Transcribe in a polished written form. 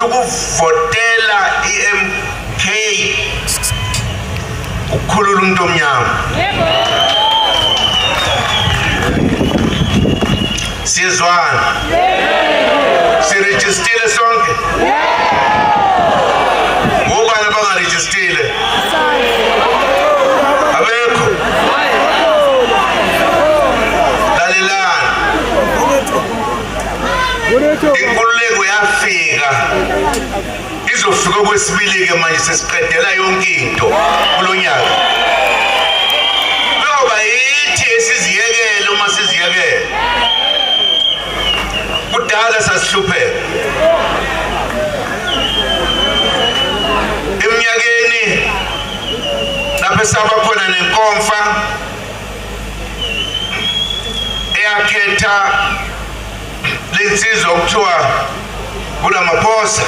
sokuvotela iMK ukukhulula umuntu omnyama. Sizwana? Sirejistile sonke? Ngobani abangarejistile? Abekho? Lalelani. Inkululeko yafika. Izofika okwesibili ke manje sesiqedela yonke into kulonyaka. Ngoba yithi esiziyekele uma siziyekele. Kudala sasihlupheka. Eminyakeni lapho saba khona nenkomfa eyakhetha lensizwa okuthiwa kulamaphosa